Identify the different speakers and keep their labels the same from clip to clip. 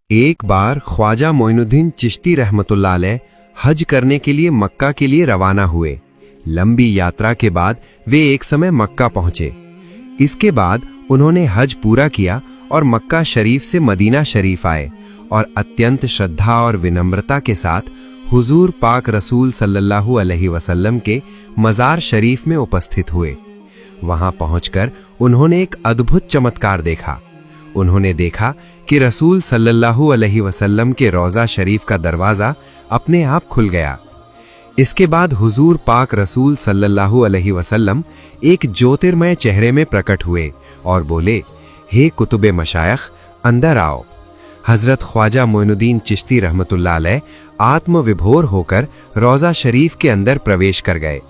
Speaker 1: एक बार ख्वाजा मोइनुद्दीन चिश्ती रहमतुल्लाह अलैह हज करने के लिए मक्का के लिए रवाना हुए। लंबी यात्रा के बाद वे एक समय मक्का पहुंचे। इसके बाद उन्होंने हज पूरा किया और मक्का शरीफ से मदीना शरीफ आए और अत्यंत श्रद्धा और विनम्रता के साथ हुजूर पाक रसूल सल्लल्लाहु अलैहि वसल्लम के मज़ार शरीफ में उपस्थित हुए। वहां पहुंचकर उन्होंने एक अद्भुत चमत्कार देखा। उन्होंने देखा कि रसूल सल्लल्लाहु अलैहि वसल्लम के रोज़ा शरीफ का दरवाज़ा अपने आप खुल गया। इसके बाद हुजूर पाक रसूल सल्लल्लाहु अलैहि वसल्लम एक ज्योतिर्मय चेहरे में प्रकट हुए और बोले, हे कुतुबे मशाइख, अंदर आओ। हजरत ख्वाजा मोइनुद्दीन चिश्ती रहमतुल्लाह अलैह आत्मविभोर होकर रोज़ा शरीफ के अंदर प्रवेश कर गए।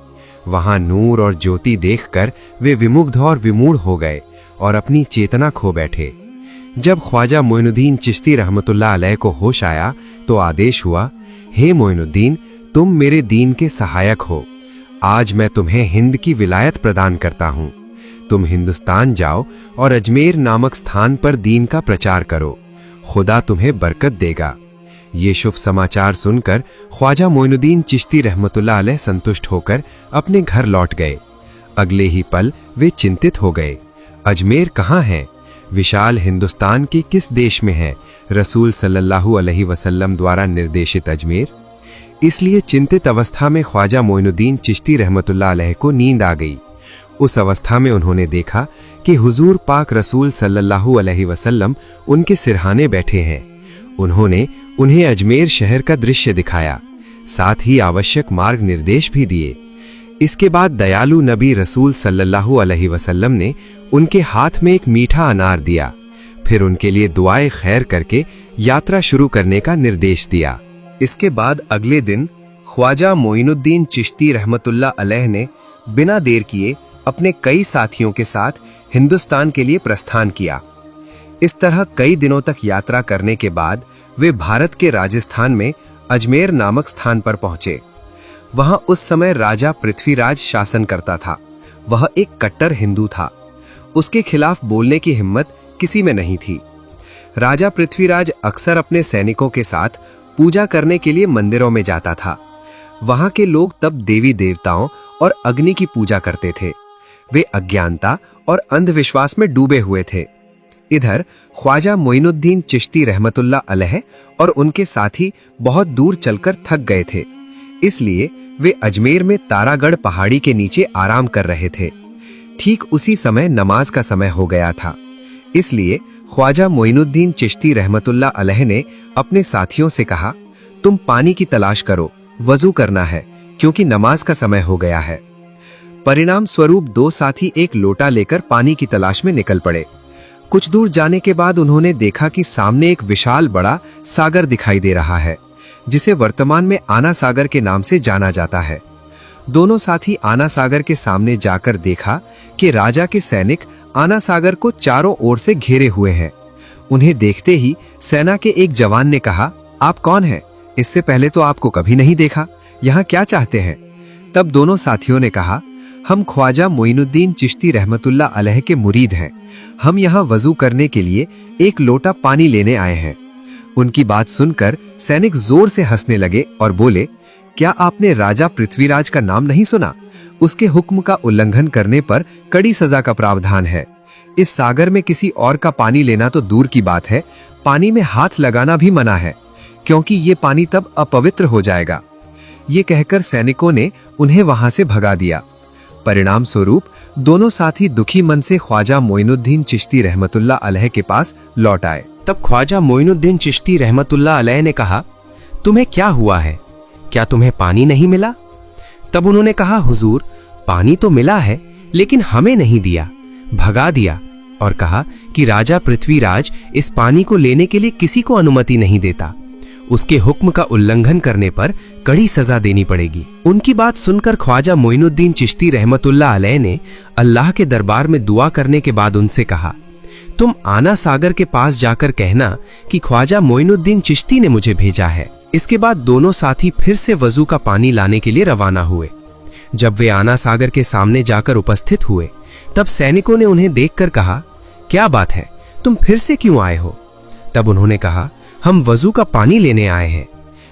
Speaker 1: वहां नूर और ज्योति देखकर वे विमुग्ध और विमूढ़ हो गए और अपनी चेतना खो बैठे। जब ख्वाजा मोइनुद्दीन चिश्ती रहमतुल्लाह अलैह को होश आया तो आदेश हुआ, हे मोइनुद्दीन, तुम मेरे दीन के सहायक हो। आज मैं तुम्हें हिंद की विलायत प्रदान करता हूँ। तुम हिंदुस्तान जाओ और अजमेर नामक स्थान पर दीन का प्रचार करो। खुदा तुम्हें बरकत देगा। ये शुभ समाचार सुनकर ख्वाजा मोइनुद्दीन चिश्ती रहमतुल्लाह अलैह संतुष्ट होकर अपने घर लौट गए। अगले ही पल वे चिंतित हो गए। अजमेर कहाँ है? विशाल हिंदुस्तान के किस देश में है रसूल सल्लल्लाहु अलैहि वसल्लम द्वारा निर्देशित अजमेर? इसलिए चिंतित अवस्था में ख्वाजा मोइनुद्दीन चिश्ती रहमतुल्लाह अलैह को नींद आ गई। उस अवस्था में उन्होंने देखा कि हुजूर पाक रसूल सल्लल्लाहु अलैहि वसल्लम उनके सिरहाने बैठे हैं। उन्होंने उन्हें अजमेर शहर का दृश्य दिखाया, साथ ही आवश्यक मार्ग निर्देश भी दिए। इसके बाद दयालु नबी रसूल सल्लल्लाहु अलैहि वसल्लम ने उनके हाथ में एक मीठा अनार दिया। फिर उनके लिए दुआए खैर करके यात्रा शुरू करने का निर्देश दिया। इसके बाद अगले दिन ख्वाजा मोइनुद्दीन चिश्ती रहमतुल्लाह अलैह ने बिना देर किए अपने कई साथियों के साथ हिंदुस्तान के लिए प्रस्थान किया। इस तरह कई दिनों तक यात्रा करने के बाद वे भारत के राजस्थान में अजमेर नामक स्थान पर पहुंचे। वहां उस समय राजा पृथ्वीराज शासन करता था। वह एक कट्टर हिंदू था। उसके खिलाफ बोलने की हिम्मत किसी में नहीं थी। राजा पृथ्वीराज अक्सर अपने सैनिकों के साथ पूजा करने के लिए मंदिरों में जाता था। वहां के लोग तब देवी देवताओं और अग्नि की पूजा करते थे। वे अज्ञानता और अंधविश्वास में डूबे हुए थे। इधर ख्वाजा मोइनुद्दीन चिश्ती रहमतुल्लाह अलैह और उनके साथी बहुत दूर चलकर थक गए थे। इसलिए वे अजमेर में तारागढ़ पहाड़ी के नीचे आराम कर रहे थे। ठीक उसी समय नमाज का समय हो गया था। इसलिए ख्वाजा मोइनुद्दीन चिश्ती रहमतुल्लाह अलैह ने अपने साथियों से कहा, तुम पानी की तलाश करो, वजू करना है क्योंकि नमाज का समय हो गया है। परिणाम स्वरूप दो साथी एक लोटा लेकर पानी की तलाश में निकल पड़े। कुछ दूर जाने के बाद उन्होंने देखा कि सामने एक विशाल बड़ा सागर दिखाई दे रहा है, जिसे वर्तमान में आना सागर के नाम से जाना जाता है। दोनों साथी आना सागर के सामने जाकर देखा कि राजा के सैनिक आना सागर को चारों ओर से घेरे हुए हैं। उन्हें देखते ही सेना के एक जवान ने कहा, आप कौन हैं? इससे पहले तो आपको कभी नहीं देखा। यहाँ क्या चाहते हैं? तब दोनों साथियों ने कहा, हम ख्वाजा मोइनुद्दीन चिश्ती रहमतुल्लाह अलैह के मुरीद हैं। हम यहाँ वजू करने के लिए एक लोटा पानी लेने आए हैं। उनकी बात सुनकर सैनिक जोर से हंसने लगे और बोले, क्या आपने राजा पृथ्वीराज का नाम नहीं सुना? उसके हुक्म का उल्लंघन करने पर कड़ी सजा का प्रावधान है। इस सागर में किसी और का पानी लेना तो दूर की बात है, पानी में हाथ लगाना भी मना है, क्योंकि ये पानी तब अपवित्र हो जाएगा। ये कहकर सैनिकों ने उन्हें वहां से भगा दिया। परिणाम स्वरूप दोनों साथी दुखी मन से ख्वाजा मोइनुद्दीन चिश्ती रहमतुल्लाह अलैह के पास लौट आए। तब ख्वाजा मोइनुद्दीन चिश्ती रहमतुल्लाह अलैह ने कहा, तुम्हें क्या हुआ है? क्या तुम्हें पानी नहीं मिला? तब उन्होंने कहा, हुजूर, पानी तो मिला है लेकिन हमें नहीं दिया, भगा दिया और कहा कि राजा पृथ्वीराज इस पानी को लेने के लिए किसी को अनुमति नहीं देता। उसके हुक्म का उल्लंघन करने पर कड़ी सजा देनी पड़ेगी। उनकी बात सुनकर ख्वाजा मोइनुद्दीन चिश्ती रहमतुल्लाह अलैह ने अल्लाह के दरबार में दुआ करने के बाद उनसे कहा, तुम आना सागर के पास जाकर कहना कि ख्वाजा मोइनुद्दीन चिश्ती ने मुझे भेजा है। इसके बाद दोनों साथी फिर से वजू का पानी लाने के लिए रवाना हुए। जब वे आना सागर के सामने जाकर उपस्थित हुए तब सैनिकों ने उन्हें देखकर कहा, क्या बात है, तुम फिर से क्यों आए हो? तब उन्होंने कहा,
Speaker 2: हम वजू का पानी लेने आए हैं।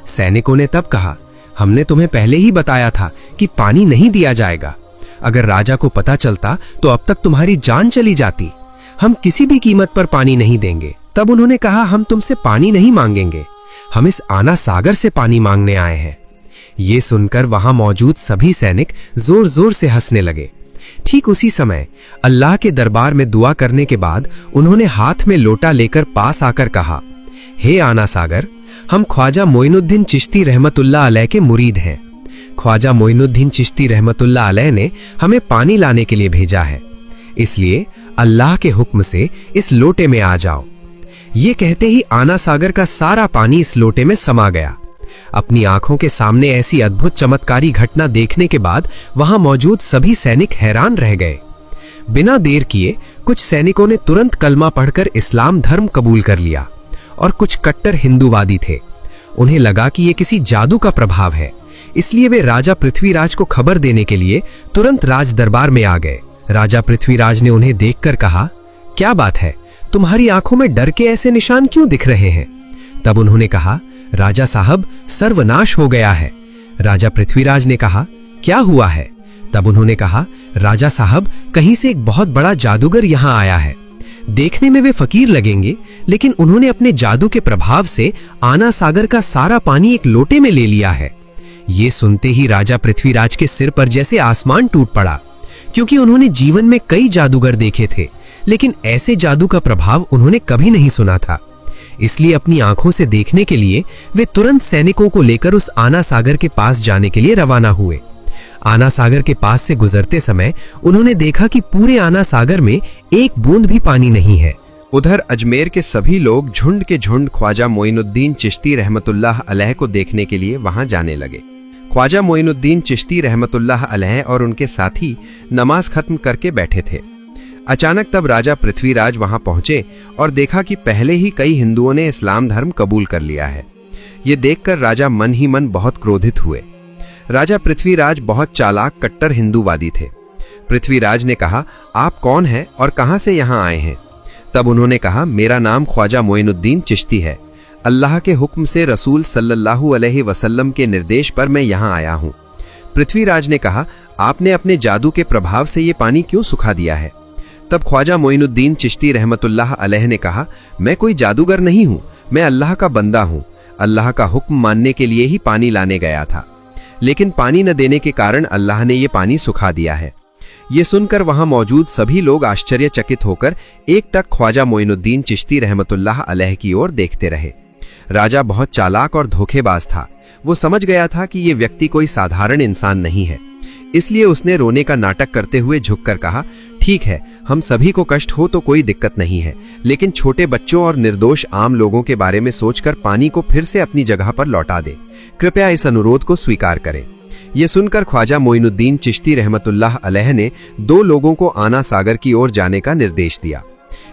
Speaker 2: सैनिकों ने तब कहा, हमने तुम्हें पहले ही बताया था कि पानी नहीं दिया जाएगा। अगर राजा को पता चलता तो अब तक तुम्हारी जान चली जाती। हम किसी भी कीमत पर पानी नहीं देंगे। तब उन्होंने कहा, हम तुमसे पानी नहीं मांगेंगे, हम इस आना सागर से पानी मांगने आए हैं। ये सुनकर वहां मौजूद सभी सैनिक जोर जोर से हंसने लगे। ठीक उसी समय अल्लाह के दरबार में दुआ करने के बाद उन्होंने हाथ में लोटा लेकर पास आकर कहा, हे आना सागर, हम ख्वाजा मोइनुद्दीन चिश्ती रहमतुल्लाह अलैह के मुरीद हैं। ख्वाजा मोइनुद्दीन चिश्ती रहमतुल्लाह अलैह ने हमें पानी लाने के लिए भेजा है, इसलिए अल्लाह के हुक्म से इस लोटे में आ जाओ। ये कहते ही आना सागर का सारा पानी इस लोटे में समा गया। अपनी आंखों के सामने ऐसी अद्भुत चमत्कारी घटना देखने के बाद वहां मौजूद सभी सैनिक हैरान रह गए। बिना देर किए कुछ सैनिकों ने तुरंत कलमा पढ़कर इस्लाम धर्म कबूल कर लिया और कुछ कट्टर हिंदूवादी थे। उन्हें लगा कि यह किसी जादू का प्रभाव है, इसलिए वे राजा पृथ्वीराज को खबर देने के लिए तुरंत राज दरबार में आ गए। राजा पृथ्वीराज ने उन्हें देखकर कहा, क्या बात है, तुम्हारी आंखों में डर के ऐसे निशान क्यों दिख रहे हैं? तब उन्होंने कहा, राजा साहब, सर्वनाश हो गया है। राजा पृथ्वीराज ने कहा, क्या हुआ है? तब उन्होंने कहा, राजा साहब, कहीं से एक बहुत बड़ा जादूगर यहां आया है। देखने में वे फकीर लगेंगे, लेकिन उन्होंने अपने जादू के प्रभाव से आना सागर का सारा पानी एक लोटे में ले लिया है। ये सुनते ही राजा पृथ्वीराज के सिर पर जैसे आसमान टूट पड़ा, क्योंकि उन्होंने जीवन में कई जादूगर देखे थे, लेकिन ऐसे जादू का प्रभाव उन्होंने कभी नहीं सुना था। इसलिए अपनी आंखों से देखने के लिए वे तुरंत सैनिकों को लेकर उस आना सागर के पास जाने के लिए रवाना हुए। आना सागर के पास से गुजरते समय उन्होंने देखा कि पूरे आना सागर में एक बूंद भी पानी नहीं है।
Speaker 1: उधर अजमेर के सभी लोग झुंड के झुंड ख्वाजा मोइनुद्दीन चिश्ती रहमतुल्लाह अलैह को देखने के लिए वहां जाने लगे। ख्वाजा मोइनुद्दीन चिश्ती रहमतुल्लाह अलैह और उनके साथी नमाज खत्म करके बैठे थे। अचानक तब राजा पृथ्वीराज वहां पहुंचे और देखा कि पहले ही कई हिंदुओं ने इस्लाम धर्म कबूल कर लिया है। ये देखकर राजा मन ही मन बहुत क्रोधित हुए। राजा पृथ्वीराज बहुत चालाक कट्टर हिंदूवादी थे। पृथ्वीराज ने कहा, आप कौन हैं और कहां से यहां आए हैं? तब उन्होंने कहा, मेरा नाम ख्वाजा मोइनुद्दीन चिश्ती है। अल्लाह के हुक्म से रसूल सल्लल्लाहु अलैहि वसल्लम के निर्देश पर मैं यहां आया हूं। पृथ्वीराज ने कहा, आपने अपने जादू के प्रभाव से ये पानी क्यों सुखा दिया है? तब ख्वाजा मोइनुद्दीन चिश्ती रहमतुल्लाह अलैह ने कहा, मैं कोई जादूगर नहीं हूं, मैं अल्लाह का बंदा हूं। अल्लाह का हुक्म मानने के लिए ही पानी लाने गया था, लेकिन पानी न देने के कारण अल्लाह ने ये पानी सुखा दिया है। ये सुनकर वहां मौजूद सभी लोग आश्चर्यचकित होकर एकटक ख्वाजा मोइनुद्दीन चिश्ती रहमतुल्लाह अलैह की ओर देखते रहे। राजा बहुत चालाक और धोखेबाज था। वो समझ गया था कि ये व्यक्ति कोई साधारण इंसान नहीं है, इसलिए उसने रोने का नाटक करते हुए झुककर कहा, ठीक है, हम सभी को कष्ट हो तो कोई दिक्कत नहीं है, लेकिन छोटे बच्चों और निर्दोष आम लोगों के बारे में सोचकर पानी को फिर से अपनी जगह पर लौटा दे। कृपया इस अनुरोध को स्वीकार करें। यह सुनकर ख्वाजा मोइनुद्दीन चिश्ती रहमतुल्लाह अलैह ने दो लोगों को आना सागर की ओर जाने का निर्देश दिया।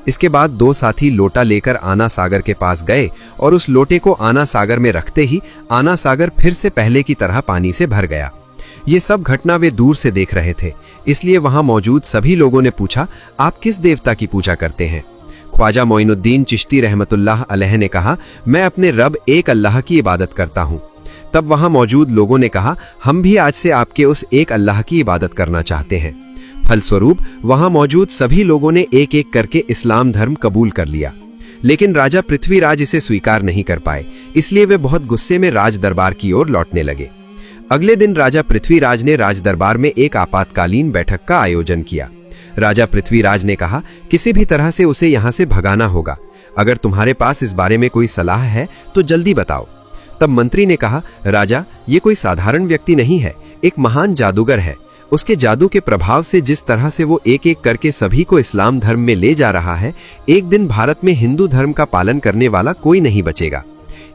Speaker 1: इसके बाद दो साथी लोटा लेकर आना सागर के पास गए और उस लोटे को आना सागर में रखते ही आना सागर फिर से पहले की तरह पानी से भर गया। ये सब घटना वे दूर से देख रहे थे, इसलिए वहां मौजूद सभी लोगों ने पूछा, आप किस देवता की पूजा करते हैं? ख्वाजा मोइनुद्दीन चिश्ती रहमतुल्लाह अलैह ने कहा, मैं अपने रब एक अल्लाह की इबादत करता हूं। तब वहां मौजूद लोगों ने कहा, हम भी आज से आपके उस एक अल्लाह की इबादत करना चाहते हैं। फलस्वरूप वहां मौजूद सभी लोगों ने एक एक करके इस्लाम धर्म कबूल कर लिया, लेकिन राजा पृथ्वीराज इसे स्वीकार नहीं कर पाए, इसलिए वे बहुत गुस्से में राज दरबार की ओर लौटने लगे। अगले दिन राजा पृथ्वीराज ने राज दरबार में एक आपातकालीन बैठक का आयोजन किया। राजा पृथ्वीराज ने कहा, किसी भी तरह से उसे यहां से भगाना होगा। अगर तुम्हारे पास इस बारे में कोई सलाह है तो जल्दी बताओ। तब मंत्री ने कहा, राजा, ये कोई साधारण व्यक्ति नहीं है, एक महान जादूगर है। उसके जादू के प्रभाव से जिस तरह से वो एक एक करके सभी को इस्लाम धर्म में ले जा रहा है, एक दिन भारत में हिंदू धर्म का पालन करने वाला कोई नहीं बचेगा।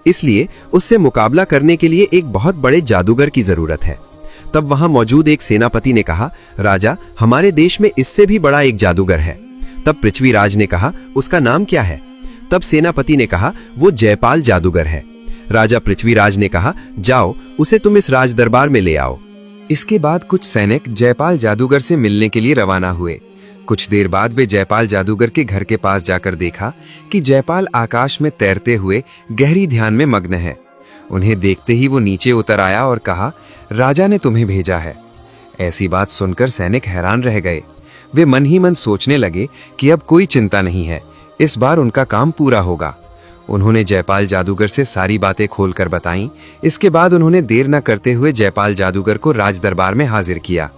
Speaker 1: इसलिए उससे मुकाबला करने के लिए एक बहुत बड़े जादूगर की जरूरत है। तब वहां मौजूद एक सेनापति ने कहा, राजा, हमारे देश में इससे भी बड़ा एक जादूगर है। तब पृथ्वीराज ने कहा, उसका नाम क्या है? तब सेनापति ने कहा, वो जयपाल जादूगर है। राजा पृथ्वीराज ने कहा, जाओ, उसे तुम इस राज दरबार में ले आओ। इसके बाद कुछ सैनिक जयपाल जादूगर से मिलने के लिए रवाना हुए। कुछ देर बाद वे जयपाल जादूगर के घर के पास जाकर देखा कि जयपाल आकाश में तैरते हुए गहरी ध्यान में मग्न है। उन्हें देखते ही वो नीचे उतर आया और कहा, राजा ने तुम्हें भेजा है। ऐसी बात सुनकर सैनिक हैरान रह गए। वे मन ही मन सोचने लगे कि अब कोई चिंता नहीं है, इस बार उनका काम पूरा होगा। उन्होंने जयपाल जादूगर से सारी बातें खोलकर बताईं। इसके बाद उन्होंने देर न करते हुए जयपाल जादूगर को राज दरबार में हाजिर किया।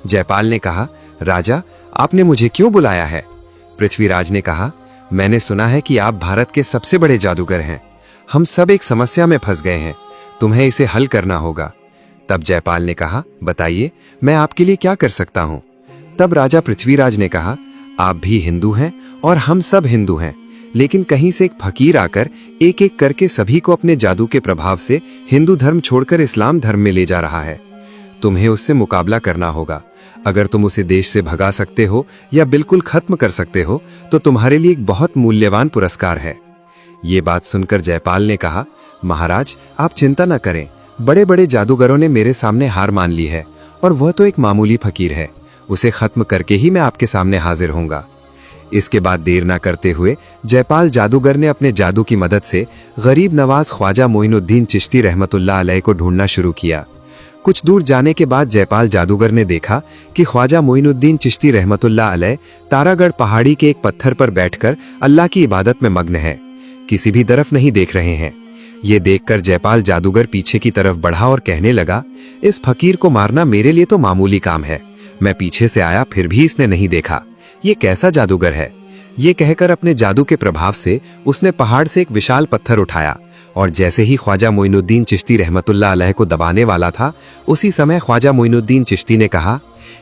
Speaker 1: जयपाल ने कहा, राजा, आपने मुझे क्यों बुलाया है? पृथ्वीराज ने कहा, मैंने सुना है कि आप भारत के सबसे बड़े जादूगर हैं। हम सब एक समस्या में फंस गए हैं, तुम्हें इसे हल करना होगा। तब जयपाल ने कहा, बताइए, मैं आपके लिए क्या कर सकता हूं? तब राजा पृथ्वीराज ने कहा, आप भी हिंदू हैं और हम सब हिंदू हैं, लेकिन कहीं से एक फकीर आकर एक एक करके सभी को अपने जादू के प्रभाव से हिंदू धर्म छोड़कर इस्लाम धर्म में ले जा रहा है। तुम्हें उससे मुकाबला करना होगा। अगर तुम उसे देश से भगा सकते हो या बिल्कुल खत्म कर सकते हो तो तुम्हारे लिए एक बहुत मूल्यवान पुरस्कार है। ये बात सुनकर जयपाल ने कहा, महाराज, आप चिंता न करें, बड़े बड़े जादूगरों ने मेरे सामने हार मान ली है और वह तो एक मामूली फकीर है। उसे खत्म करके ही मैं आपके सामने हाजिर होऊंगा। इसके बाद देर ना करते हुए जयपाल जादूगर ने अपने जादू की मदद से गरीब नवाज ख्वाजा मोइनुद्दीन चिश्ती रहमतुल्लाह अलैह को ढूंढना शुरू किया। कुछ दूर जाने के बाद जयपाल जादूगर ने देखा कि ख्वाजा मोइनुद्दीन चिश्ती रहमतुल्लाह अलैह तारागढ़ पहाड़ी के एक पत्थर पर बैठकर अल्लाह की इबादत में मग्न है, किसी भी तरफ नहीं देख रहे हैं। ये देखकर जयपाल जादूगर पीछे की तरफ बढ़ा और कहने लगा, इस फकीर को मारना मेरे लिए तो मामूली काम है। मैं पीछे से आया फिर भी इसने नहीं देखा। ये कैसा जादूगर है? ये कहकर अपने जादू के प्रभाव से उसने पहाड़ से एक विशाल पत्थर उठाया और जैसे ही ख्वाजा मोइनुद्दीन चिश्ती रहमतुल्लाह अलैह को दबाने वाला था, उसी समय ख्वाजा मोइनुद्दीन चिश्ती ने कहा,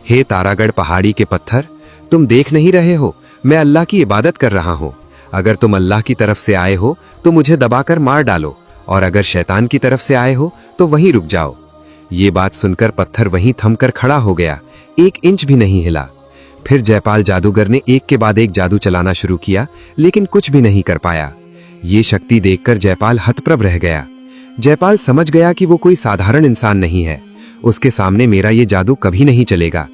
Speaker 1: हे तारागढ़ पहाड़ी के पत्थर, तुम देख नहीं रहे हो, मैं अल्लाह की इबादत कर रहा हूँ। अगर तुम अल्लाह की तरफ से आए हो तो मुझे दबाकर मार डालो, और अगर शैतान की तरफ से आए हो तो वहीं रुक जाओ। ये बात सुनकर पत्थर वहीं थमकर खड़ा हो गया, 1 इंच भी नहीं हिला। फिर जयपाल जादूगर ने एक के बाद एक जादू चलाना शुरू किया, लेकिन कुछ भी नहीं कर पाया। ये शक्ति देखकर जयपाल हतप्रभ रह गया। जयपाल समझ गया कि वो कोई साधारण इंसान नहीं है, उसके सामने मेरा ये जादू कभी नहीं चलेगा।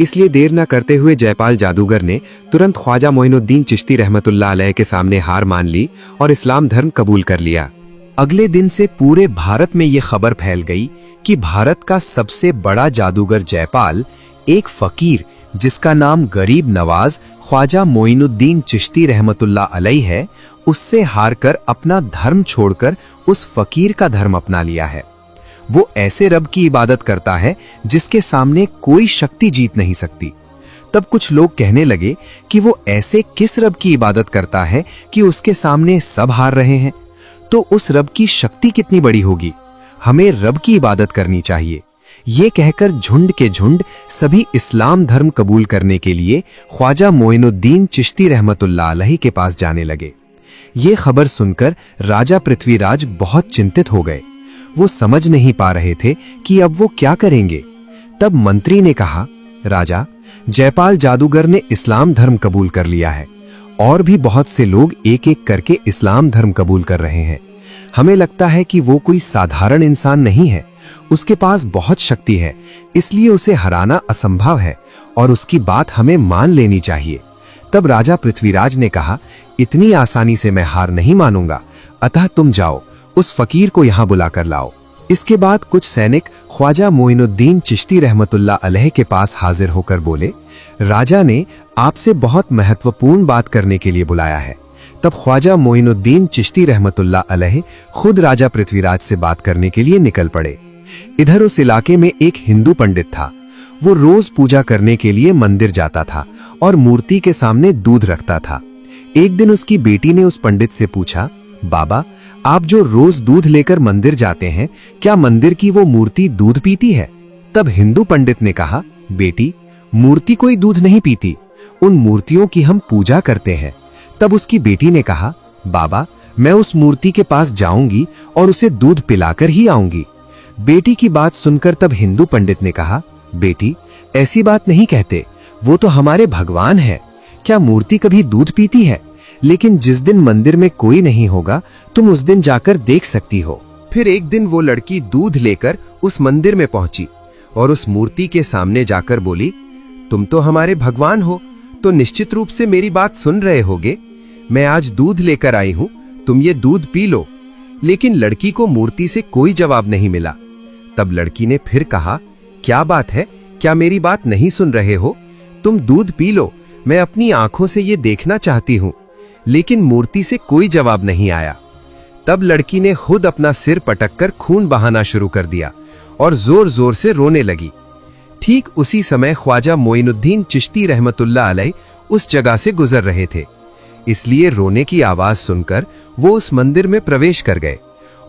Speaker 1: इसलिए देर न करते हुए जयपाल जादूगर ने तुरंत ख्वाजा मोइनुद्दीन चिश्ती रहमतुल्लाह अलैह के सामने हार मान ली और इस्लाम धर्म कबूल कर लिया। अगले दिन से पूरे भारत में ये खबर फैल गई कि भारत का सबसे बड़ा जादूगर जयपाल एक फकीर जिसका नाम गरीब नवाज ख्वाजा मोइनुद्दीन चिश्ती रहमतुल्लाह अलैह है, उससे हारकर अपना धर्म छोड़कर उस फकीर का धर्म अपना लिया है। वो ऐसे रब की इबादत करता है जिसके सामने कोई शक्ति जीत नहीं सकती। तब कुछ लोग कहने लगे कि वो ऐसे किस रब की इबादत करता है कि उसके सामने सब हार रहे हैं, तो उस रब की शक्ति कितनी बड़ी होगी, हमें रब की इबादत करनी चाहिए। ये कहकर झुंड के झुंड सभी इस्लाम धर्म कबूल करने के लिए ख्वाजा मोइनुद्दीन चिश्ती रहमतुल्लाह अलैह के पास जाने लगे। ये खबर सुनकर राजा पृथ्वीराज बहुत चिंतित हो गए। वो समझ नहीं पा रहे थे कि अब वो क्या करेंगे। तब मंत्री ने कहा, राजा, जयपाल जादूगर ने इस्लाम धर्म कबूल कर लिया है और भी बहुत से लोग एक एक करके इस्लाम धर्म कबूल कर रहे हैं। हमें लगता है कि वो कोई साधारण इंसान नहीं है, उसके पास बहुत शक्ति है, इसलिए उसे हराना असंभव है और उसकी बात हमें मान लेनी चाहिए। तब राजा पृथ्वीराज ने कहा, इतनी आसानी से मैं हार नहीं मानूंगा, अतः तुम जाओ, उस फकीर को यहां बुलाकर लाओ। इसके बाद कुछ सैनिक ख्वाजा मोइनुद्दीन चिश्ती रहमतुल्लाह अलैह के पास हाजिर होकर बोले, राजा ने आपसे बहुत महत्वपूर्ण बात करने के लिए बुलाया है। तब ख्वाजा मोइनुद्दीन चिश्ती रहमतुल्लाह अलैह खुद राजा पृथ्वीराज से बात करने के लिए निकल पड़े। इधर उस इलाके में एक हिंदू पंडित था। वो रोज पूजा करने के लिए मंदिर जाता था और मूर्ति के सामने दूध रखता था। एक दिन उसकी बेटी ने उस पंडित से पूछा, बाबा, आप जो रोज दूध लेकर मंदिर जाते हैं, क्या मंदिर की वो मूर्ति दूध पीती है? तब हिंदू पंडित ने कहा, बेटी, मूर्ति कोई दूध नहीं पीती, उन मूर्तियों की हम पूजा करते हैं। तब उसकी बेटी ने कहा, बाबा, मैं उस मूर्ति के पास जाऊंगी और उसे दूध पिलाकर ही आऊंगी। बेटी की बात सुनकर तब हिंदू पंडित ने कहा, बेटी, ऐसी बात नहीं कहते, वो तो हमारे भगवान है। क्या मूर्ति कभी दूध पीती है? लेकिन जिस दिन मंदिर में कोई नहीं होगा, तुम उस दिन जाकर देख सकती हो। फिर एक दिन वो लड़की दूध लेकर उस मंदिर में पहुंची और उस मूर्ति के सामने जाकर बोली, तुम तो हमारे भगवान हो, तो निश्चित रूप से मेरी बात सुन रहे होगे। मैं आज दूध लेकर आई हूं, तुम ये दूध पी लो। लेकिन लड़की को मूर्ति से कोई जवाब नहीं मिला। तब लड़की ने फिर कहा, क्या बात है, क्या मेरी बात नहीं सुन रहे हो? तुम दूध पी लो, मैं अपनी आंखों से ये देखना चाहती हूं। लेकिन मूर्ति से कोई जवाब नहीं आया। तब लड़की ने खुद अपना सिर पटककर खून बहाना शुरू कर दिया और जोर जोर से रोने लगी। ठीक उसी समय ख्वाजा मोइनुद्दीन चिश्ती रहमतुल्लाह अलैह उस जगह से गुजर रहे थे। इसलिए रोने की आवाज सुनकर वो उस मंदिर में प्रवेश कर गए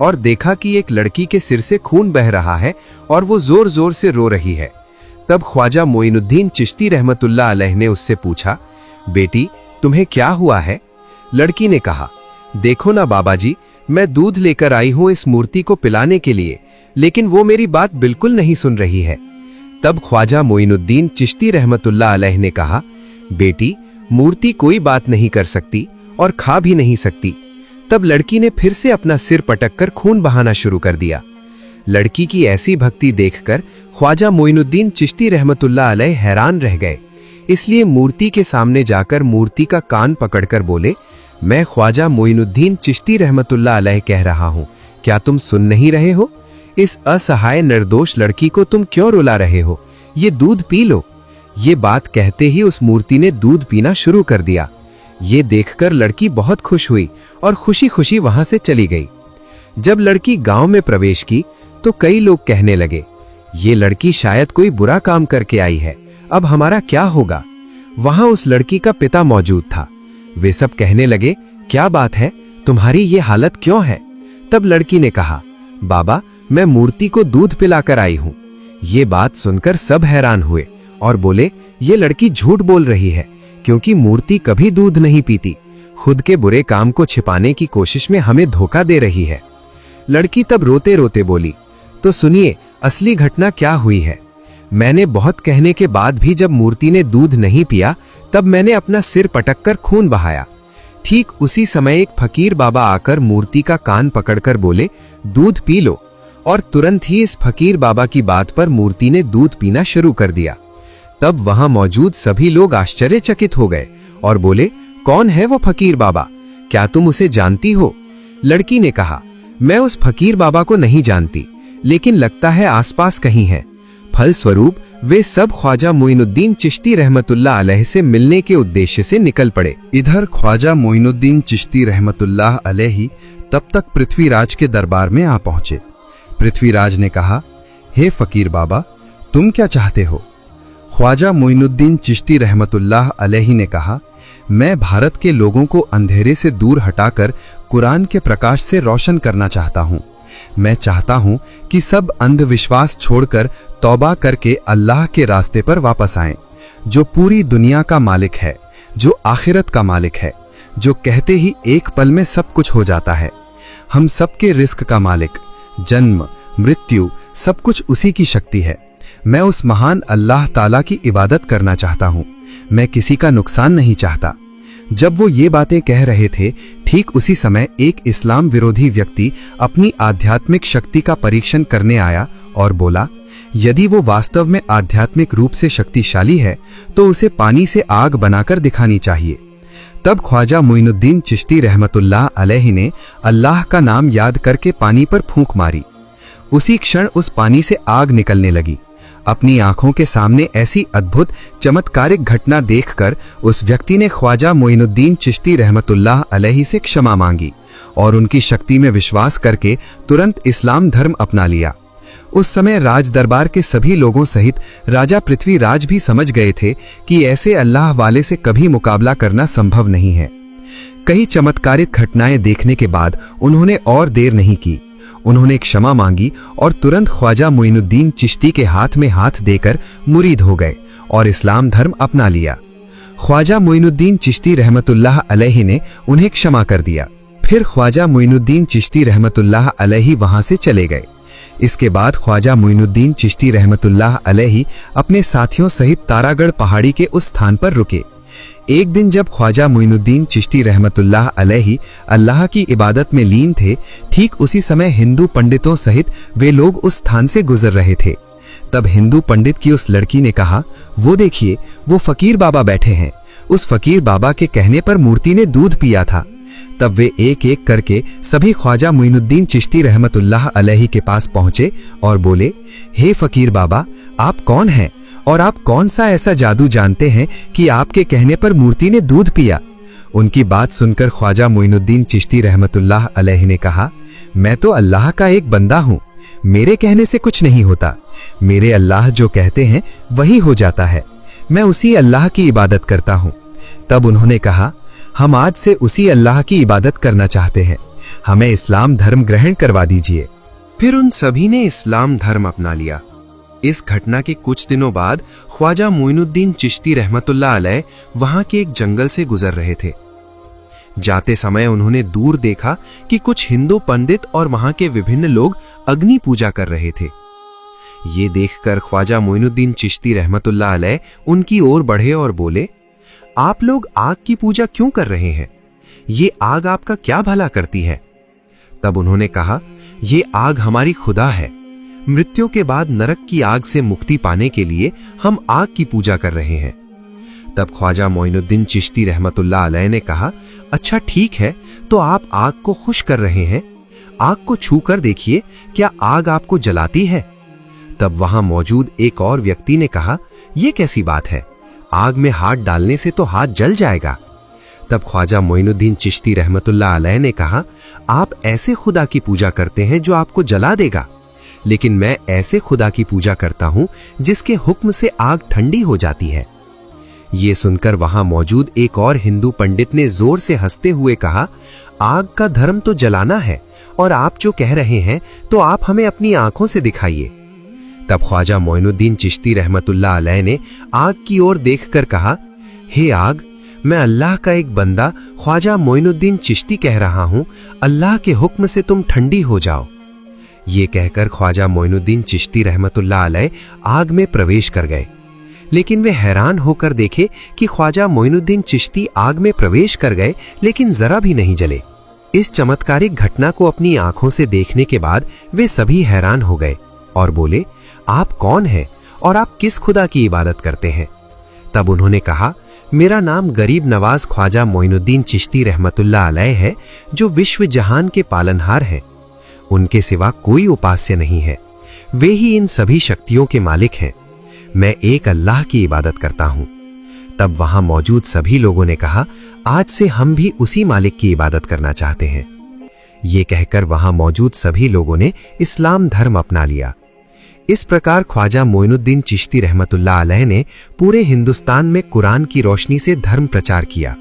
Speaker 1: और देखा कि एक लड़की के सिर से खून बह रहा है और वो जोर जोर से रो रही है। तब ख्वाजा मोइनुद्दीन चिश्ती रहमतुल्लाह अलैह ने उससे पूछा, बेटी तुम्हें क्या हुआ है? लड़की ने कहा, देखो ना बाबा जी, मैं दूध लेकर आई हूं इस मूर्ति को पिलाने के लिए, लेकिन वो मेरी बात बिल्कुल नहीं सुन रही है। तब ख्वाजा मोइनुद्दीन चिश्ती रहमतुल्लाह अलैह ने कहा, बेटी मूर्ति कोई बात नहीं कर सकती और खा भी नहीं सकती। तब लड़की ने फिर से अपना सिर पटककर खून बहाना शुरू कर दिया। लड़की की ऐसी भक्ति देखकर ख्वाजा मोइनुद्दीन चिश्ती रहमतुल्लाह अलैह हैरान रह गए। इसलिए मूर्ति के सामने जाकर मूर्ति का कान पकड़कर बोले, मैं ख्वाजा मोइनुद्दीन चिश्ती रहमतुल्लाह अलैह कह रहा हूं, क्या तुम सुन नहीं रहे हो? इस असहाय निर्दोष लड़की को तुम क्यों रुला रहे हो? ये दूध पी लो। ये बात कहते ही उस मूर्ति ने दूध पीना शुरू कर दिया। ये देखकर लड़की बहुत खुश हुई और खुशी खुशी वहां से चली गई। जब लड़की गांव में प्रवेश की तो कई लोग कहने लगे, ये लड़की शायद कोई बुरा काम करके आई है, अब हमारा क्या होगा? वहां उस लड़की का पिता मौजूद था। वे सब कहने लगे, क्या बात है, तुम्हारी ये हालत क्यों है? तब लड़की ने कहा, बाबा मैं मूर्ति को दूध पिलाकर आई हूं। ये बात सुनकर सब हैरान हुए और बोले, ये लड़की झूठ बोल रही है, क्योंकि मूर्ति कभी दूध नहीं पीती। खुद के बुरे काम को छिपाने की कोशिश में हमें धोखा दे रही है। लड़की तब रोते रोते बोली, तो सुनिए असली घटना क्या हुई है। मैंने बहुत कहने के बाद भी जब मूर्ति ने दूध नहीं पिया, तब मैंने अपना सिर पटककर खून बहाया। ठीक उसी समय एक फकीर बाबा आकर मूर्ति का कान पकड़कर बोले, दूध पी लो। और तुरंत ही इस फकीर बाबा की बात पर मूर्ति ने दूध पीना शुरू कर दिया। तब वहां मौजूद सभी लोग आश्चर्यचकित हो गए और बोले, कौन है वो फकीर बाबा? क्या तुम उसे जानती हो? लड़की ने कहा, मैं उस फकीर बाबा को नहीं जानती, लेकिन लगता है आसपास कहीं है। फलस्वरूप वे सब ख्वाजा मोइनुद्दीन चिश्ती रहमतुल्लाह अलैह से मिलने के उद्देश्य से निकल पड़े।
Speaker 3: इधर ख्वाजा मोइनुद्दीन चिश्ती रहमतुल्लाह अलैह तब तक पृथ्वीराज के दरबार में आ पहुंचे। पृथ्वीराज ने कहा, हे फकीर बाबा, तुम क्या चाहते हो? ख्वाजा मोइनुद्दीन चिश्ती रहमतुल्लाह अलैह ने कहा, मैं भारत के लोगों को अंधेरे से दूर हटाकर कुरान के प्रकाश से रोशन करना चाहता हूं। मैं चाहता हूं कि सब अंधविश्वास छोड़कर तौबा करके अल्लाह के रास्ते पर वापस आएं, जो पूरी दुनिया का मालिक है, जो आखिरत का मालिक है, जो कहते ही एक पल में सब कुछ हो जाता है। हम सबके रिस्क का मालिक, जन्म मृत्यु सब कुछ उसी की शक्ति है। मैं उस महान अल्लाह ताला की इबादत करना चाहता हूं। मैं किसी का नुकसान नहीं चाहता। जब वो ये बातें कह रहे थे, ठीक उसी समय एक इस्लाम विरोधी व्यक्ति अपनी आध्यात्मिक शक्ति का परीक्षण करने आया और बोला, यदि वो वास्तव में आध्यात्मिक रूप से शक्तिशाली है तो उसे पानी से आग बनाकर दिखानी चाहिए। तब ख्वाजा मोइनुद्दीन चिश्ती रहमतुल्लाह अलैह ने अल्लाह का नाम याद करके पानी पर फूंक मारी। उसी क्षण उस पानी से आग निकलने लगी। अपनी आंखों के सामने ऐसी अद्भुत चमत्कारिक घटना देखकर उस व्यक्ति ने ख्वाजा मोइनुद्दीन चिश्ती रहमतुल्लाह अलैह से क्षमा मांगी और उनकी शक्ति में विश्वास करके तुरंत इस्लाम धर्म अपना लिया। उस समय राज दरबार के सभी लोगों सहित राजा पृथ्वीराज भी समझ गए थे कि ऐसे अल्लाह वाले से कभी मुकाबला करना संभव नहीं है। कई चमत्कारिक घटनाएं देखने के बाद उन्होंने और देर नहीं की। उन्होंने क्षमा मांगी और तुरंत ख्वाजा मोइनुद्दीन चिश्ती के हाथ में हाथ देकर मुरीद हो गए और इस्लाम धर्म अपना लिया। ख्वाजा मोइनुद्दीन चिश्ती रहमतुल्लाह अलैह ने उन्हें क्षमा कर दिया। फिर ख्वाजा मोइनुद्दीन चिश्ती रहमतुल्लाह अलैह वहां से चले गए। इसके बाद ख्वाजा मोइनुद्दीन चिश्ती रहमतुल्लाह अलैह अपने साथियों सहित तारागढ़ पहाड़ी के उस स्थान पर रुके। एक दिन जब ख्वाजा मोइनुद्दीन चिश्ती रहमतुल्लाह अलैह अल्लाह की इबादत में लीन थे, ठीक उसी समय हिंदू पंडितों सहित वे लोग उस स्थान से गुजर रहे थे। तब हिंदू पंडित की उस लड़की ने कहा, वो देखिए, वो फकीर बाबा बैठे हैं। उस फकीर बाबा के कहने पर मूर्ति ने दूध पिया था। तब वे एक एक करके सभी ख्वाजा मोइनुद्दीन चिश्ती रहमतुल्लाह अलैहि के पास पहुंचे और बोले, हे फकीर बाबा, आप कौन हैं और आप कौन सा ऐसा जादू जानते हैं कि आपके कहने पर मूर्ति ने दूध पिया? उनकी बात सुनकर ख्वाजा मोइनुद्दीन चिश्ती रहमतुल्लाह अलैहि ने कहा, मैं तो अल्लाह का एक बंदा हूँ, मेरे कहने से कुछ नहीं होता। मेरे अल्लाह जो कहते हैं वही हो जाता है। मैं उसी अल्लाह की इबादत करता हूँ। तब उन्होंने कहा, हम आज से उसी अल्लाह की इबादत करना चाहते हैं, हमें इस्लाम धर्म ग्रहण करवा दीजिए।
Speaker 1: फिर उन सभी ने इस्लाम धर्म अपना लिया। इस घटना के कुछ दिनों बाद ख्वाजा मोइनुद्दीन चिश्ती रहमतुल्लाह अलैह वहां के एक जंगल से गुजर रहे थे। जाते समय उन्होंने दूर देखा कि कुछ हिंदू पंडित और वहां के विभिन्न लोग अग्नि पूजा कर रहे थे। ये देखकर ख्वाजा मोइनुद्दीन चिश्ती रहमतुल्लाह अलैह उनकी ओर बढ़े और बोले, आप लोग आग की पूजा क्यों कर रहे हैं? ये आग आपका क्या भला करती है? तब उन्होंने कहा, ये आग हमारी खुदा है। मृत्यु के बाद नरक की आग से मुक्ति पाने के लिए हम आग की पूजा कर रहे हैं। तब ख्वाजा मोइनुद्दीन चिश्ती रहमतुल्लाह अलैह ने कहा, अच्छा ठीक है, तो आप आग को खुश कर रहे हैं, आग को छू कर देखिए, क्या आग आपको जलाती है? तब वहां मौजूद एक और व्यक्ति ने कहा, यह कैसी बात है, आग में हाथ डालने से तो हाथ जल जाएगा। तब ख्वाजा मोइनुद्दीन चिश्ती रहमतुल्लाह अलैह ने कहा, आप ऐसे खुदा की पूजा करते हैं जो आपको जला देगा, लेकिन मैं ऐसे खुदा की पूजा करता हूं जिसके हुक्म से आग ठंडी हो जाती है। ये सुनकर वहां मौजूद एक और हिंदू पंडित ने जोर से हंसते हुए कहा, आग का धर्म तो जलाना है, और आप जो कह रहे हैं तो आप हमें अपनी आंखों से दिखाइए। तब ख्वाजा मोइनुद्दीन चिश्ती रहमतुल्लाह अलैह ने आग की ओर देखकर कहा, हे आग, मैं अल्लाह का एक बंदा ख्वाजा मोइनुद्दीन चिश्ती कह रहा हूं, अल्लाह के हुक्म से तुम ठंडी हो जाओ। ये कहकर ख्वाजा मोइनुद्दीन चिश्ती रहमतुल्लाह अलैह आग में प्रवेश कर गए, लेकिन वे हैरान होकर देखे कि ख्वाजा मोइनुद्दीन चिश्ती आग में प्रवेश कर गए लेकिन जरा भी नहीं जले। इस चमत्कारिक घटना को अपनी आंखों से देखने के बाद वे सभी हैरान हो गए और बोले, आप कौन हैं और आप किस खुदा की इबादत करते हैं? तब उन्होंने कहा, मेरा नाम गरीब नवाज ख्वाजा मोइनुद्दीन चिश्ती रहमतुल्लाह अलैह है, जो विश्व जहान के पालनहार हैं। उनके सिवा कोई उपास्य नहीं है, वे ही इन सभी शक्तियों के मालिक हैं। मैं एक अल्लाह की इबादत करता हूं। तब वहां मौजूद सभी लोगों ने कहा, आज से हम भी उसी मालिक की इबादत करना चाहते हैं। ये कहकर वहां मौजूद सभी लोगों ने इस्लाम धर्म अपना लिया। इस प्रकार ख्वाजा मोइनुद्दीन चिश्ती रहमतुल्लाह अलैह ने पूरे हिंदुस्तान में कुरान की रोशनी से धर्म प्रचार किया।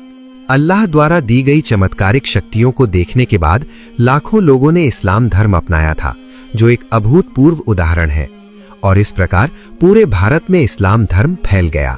Speaker 1: अल्लाह द्वारा दी गई चमत्कारिक शक्तियों को देखने के बाद लाखों लोगों ने इस्लाम धर्म अपनाया था, जो एक अभूतपूर्व उदाहरण है, और इस प्रकार पूरे भारत में इस्लाम धर्म फैल गया।